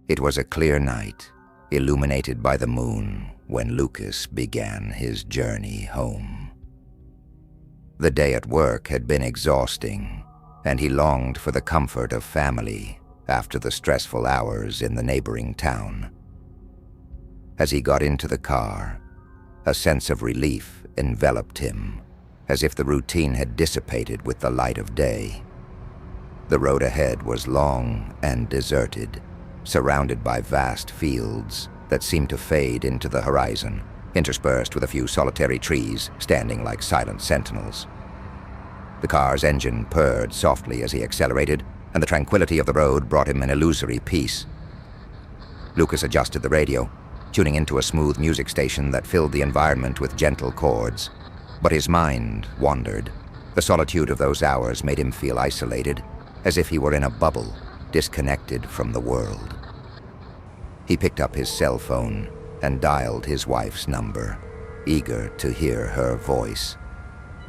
It was a clear night, illuminated by the moon, when Lucas began his journey home. The day at work had been exhausting, and he longed for the comfort of family after the stressful hours in the neighboring town. As he got into the car, a sense of relief enveloped him, as if the routine had dissipated with the light of day. The road ahead was long and deserted, surrounded by vast fields that seemed to fade into the horizon, interspersed with a few solitary trees standing like silent sentinels. The car's engine purred softly as he accelerated, and the tranquility of the road brought him an illusory peace. Lucas adjusted the radio, tuning into a smooth music station that filled the environment with gentle chords. But his mind wandered. The solitude of those hours made him feel isolated, as if he were in a bubble, disconnected from the world. He picked up his cell phone and dialed his wife's number, eager to hear her voice.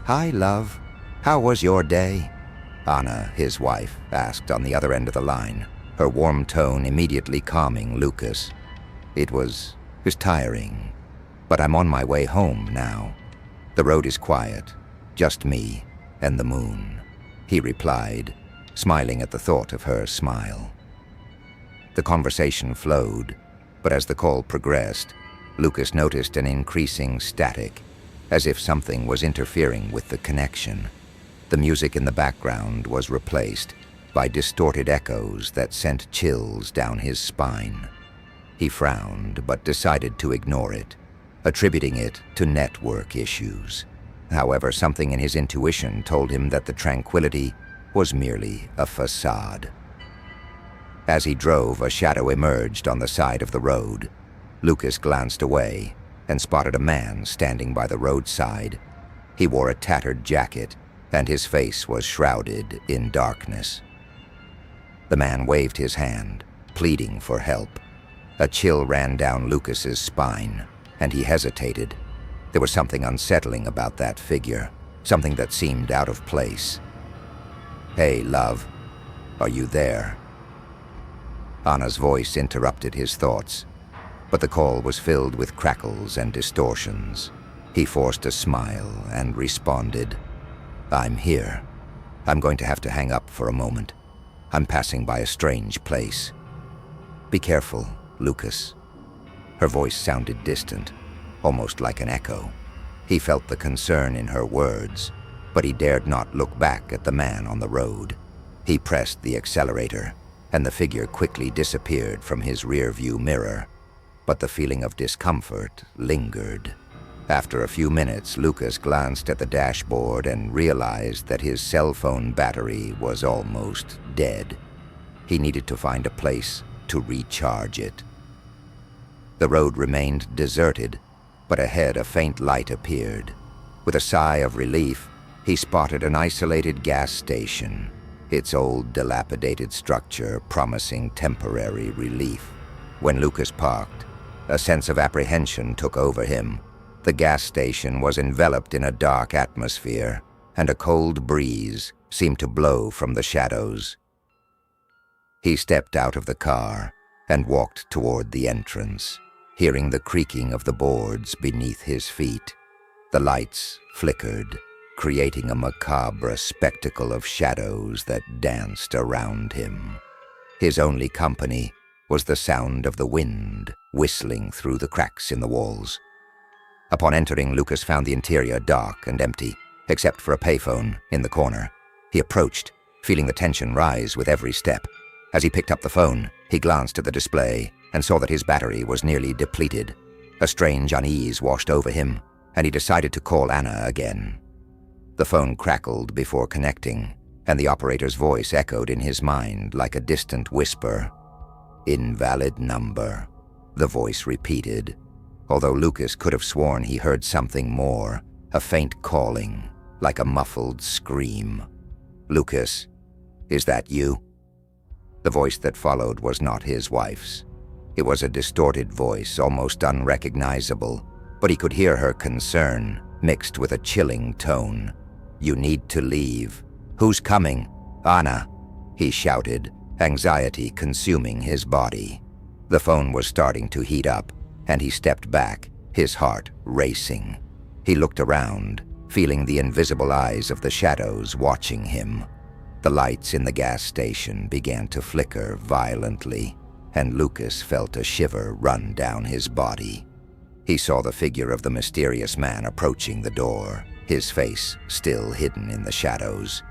"Hi, love. How was your day?" Anna, his wife, asked on the other end of the line, her warm tone immediately calming Lucas. It was tiring, but I'm on my way home now. The road is quiet, just me and the moon, he replied, smiling at the thought of her smile. The conversation flowed, but as the call progressed, Lucas noticed an increasing static, as if something was interfering with the connection. The music in the background was replaced by distorted echoes that sent chills down his spine. He frowned, but decided to ignore it, attributing it to network issues. However, something in his intuition told him that the tranquility was merely a facade. As he drove, a shadow emerged on the side of the road. Lucas glanced away and spotted a man standing by the roadside. He wore a tattered jacket, and his face was shrouded in darkness. The man waved his hand, pleading for help. A chill ran down Lucas's spine, and he hesitated. There was something unsettling about that figure, something that seemed out of place. "Hey, love, are you there?" Anna's voice interrupted his thoughts, but the call was filled with crackles and distortions. He forced a smile and responded, "I'm here. I'm going to have to hang up for a moment. I'm passing by a strange place." "Be careful, Lucas." Her voice sounded distant, almost like an echo. He felt the concern in her words, but he dared not look back at the man on the road. He pressed the accelerator, and the figure quickly disappeared from his rearview mirror. But the feeling of discomfort lingered. After a few minutes, Lucas glanced at the dashboard and realized that his cell phone battery was almost dead. He needed to find a place to recharge it. The road remained deserted, but ahead a faint light appeared. With a sigh of relief, he spotted an isolated gas station, its old, dilapidated structure promising temporary relief. When Lucas parked, a sense of apprehension took over him. The gas station was enveloped in a dark atmosphere, and a cold breeze seemed to blow from the shadows. He stepped out of the car and walked toward the entrance, hearing the creaking of the boards beneath his feet. The lights flickered, creating a macabre spectacle of shadows that danced around him. His only company was the sound of the wind whistling through the cracks in the walls. Upon entering, Lucas found the interior dark and empty, except for a payphone in the corner. He approached, feeling the tension rise with every step. As he picked up the phone, he glanced at the display and saw that his battery was nearly depleted. A strange unease washed over him, and he decided to call Anna again. The phone crackled before connecting, and the operator's voice echoed in his mind like a distant whisper. "Invalid number," the voice repeated, although Lucas could have sworn he heard something more, a faint calling, like a muffled scream. "Lucas, is that you?" The voice that followed was not his wife's. It was a distorted voice, almost unrecognizable, but he could hear her concern, mixed with a chilling tone. "You need to leave. Who's coming?" "Anna," he shouted, anxiety consuming his body. The phone was starting to heat up, and he stepped back, his heart racing. He looked around, feeling the invisible eyes of the shadows watching him. The lights in the gas station began to flicker violently, and Lucas felt a shiver run down his body. He saw the figure of the mysterious man approaching the door, his face still hidden in the shadows.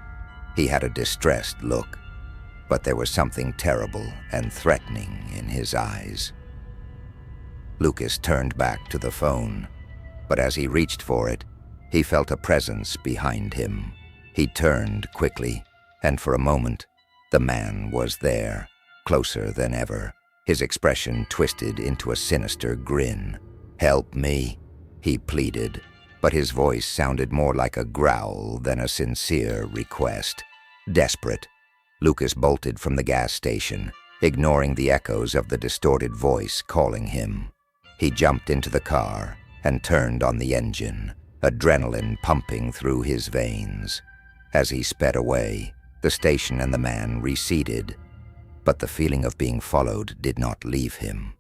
He had a distressed look, but there was something terrible and threatening in his eyes. Lucas turned back to the phone, but as he reached for it, he felt a presence behind him. He turned quickly, and for a moment, the man was there, closer than ever, his expression twisted into a sinister grin. "Help me," he pleaded, but his voice sounded more like a growl than a sincere request. Desperate, Lucas bolted from the gas station, ignoring the echoes of the distorted voice calling him. He jumped into the car and turned on the engine, adrenaline pumping through his veins. As he sped away, the station and the man receded, but the feeling of being followed did not leave him.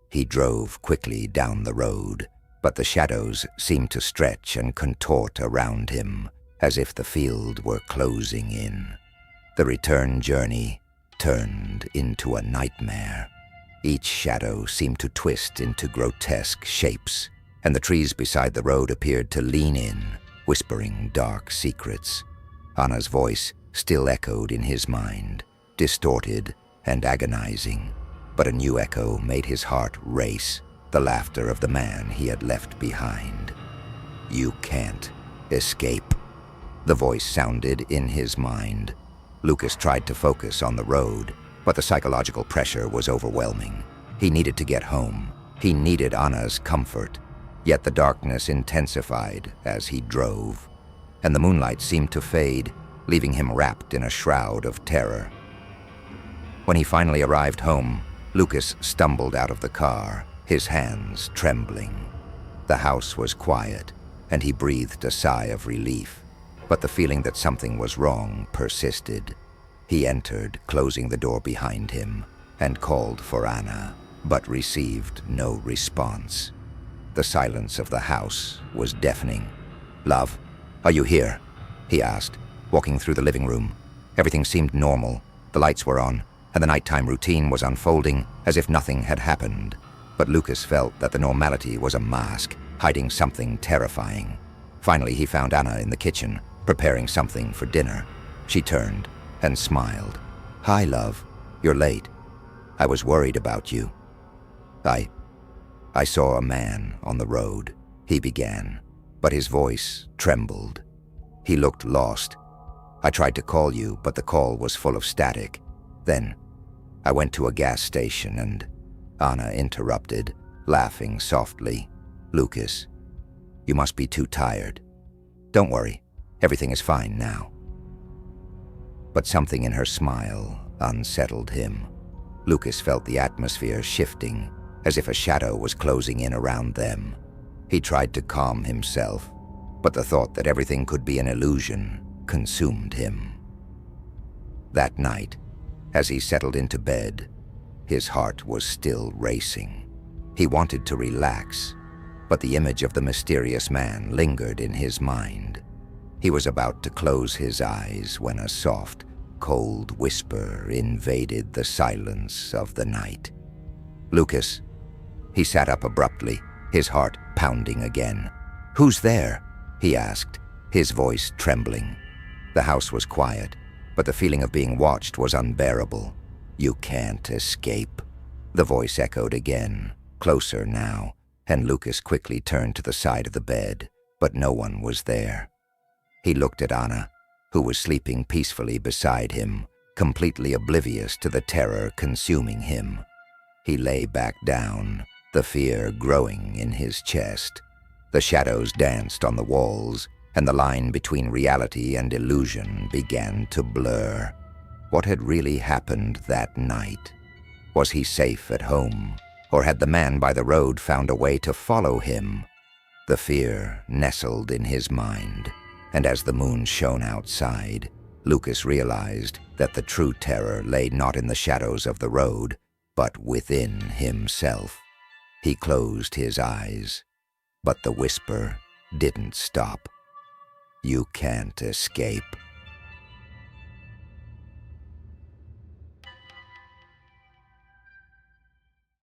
He drove quickly down the road, but the shadows seemed to stretch and contort around him, as if the field were closing in. The return journey turned into a nightmare. Each shadow seemed to twist into grotesque shapes, and the trees beside the road appeared to lean in, whispering dark secrets. Anna's voice still echoed in his mind, distorted and agonizing, but a new echo made his heart race, the laughter of the man he had left behind. "You can't escape," the voice sounded in his mind. Lucas tried to focus on the road, but the psychological pressure was overwhelming. He needed to get home. He needed Anna's comfort. Yet the darkness intensified as he drove, and the moonlight seemed to fade, leaving him wrapped in a shroud of terror. When he finally arrived home, Lucas stumbled out of the car, his hands trembling. The house was quiet, and he breathed a sigh of relief, but the feeling that something was wrong persisted. He entered, closing the door behind him, and called for Anna, but received no response. The silence of the house was deafening. "Love, are you here?" he asked, walking through the living room. Everything seemed normal. The lights were on, and the nighttime routine was unfolding as if nothing had happened. But Lucas felt that the normality was a mask, hiding something terrifying. Finally, he found Anna in the kitchen, preparing something for dinner. She turned and smiled. "Hi, love. You're late. I was worried about you." I saw a man on the road," he began, but his voice trembled. He looked lost. "I tried to call you, but the call was full of static. Then I went to a gas station and—" Anna interrupted, laughing softly. "Lucas, you must be too tired. Don't worry, everything is fine now." But something in her smile unsettled him. Lucas felt the atmosphere shifting, as if a shadow was closing in around them. He tried to calm himself, but the thought that everything could be an illusion consumed him. That night, as he settled into bed, his heart was still racing. He wanted to relax, but the image of the mysterious man lingered in his mind. He was about to close his eyes when a soft, cold whisper invaded the silence of the night. "Lucas." He sat up abruptly, his heart pounding again. "Who's there?" he asked, his voice trembling. The house was quiet, but the feeling of being watched was unbearable. "You can't escape." The voice echoed again, closer now, and Lucas quickly turned to the side of the bed, but no one was there. He looked at Anna, who was sleeping peacefully beside him, completely oblivious to the terror consuming him. He lay back down, the fear growing in his chest. The shadows danced on the walls, and the line between reality and illusion began to blur. What had really happened that night? Was he safe at home, or had the man by the road found a way to follow him? The fear nestled in his mind, and as the moon shone outside, Lucas realized that the true terror lay not in the shadows of the road, but within himself. He closed his eyes, but the whisper didn't stop. You can't escape.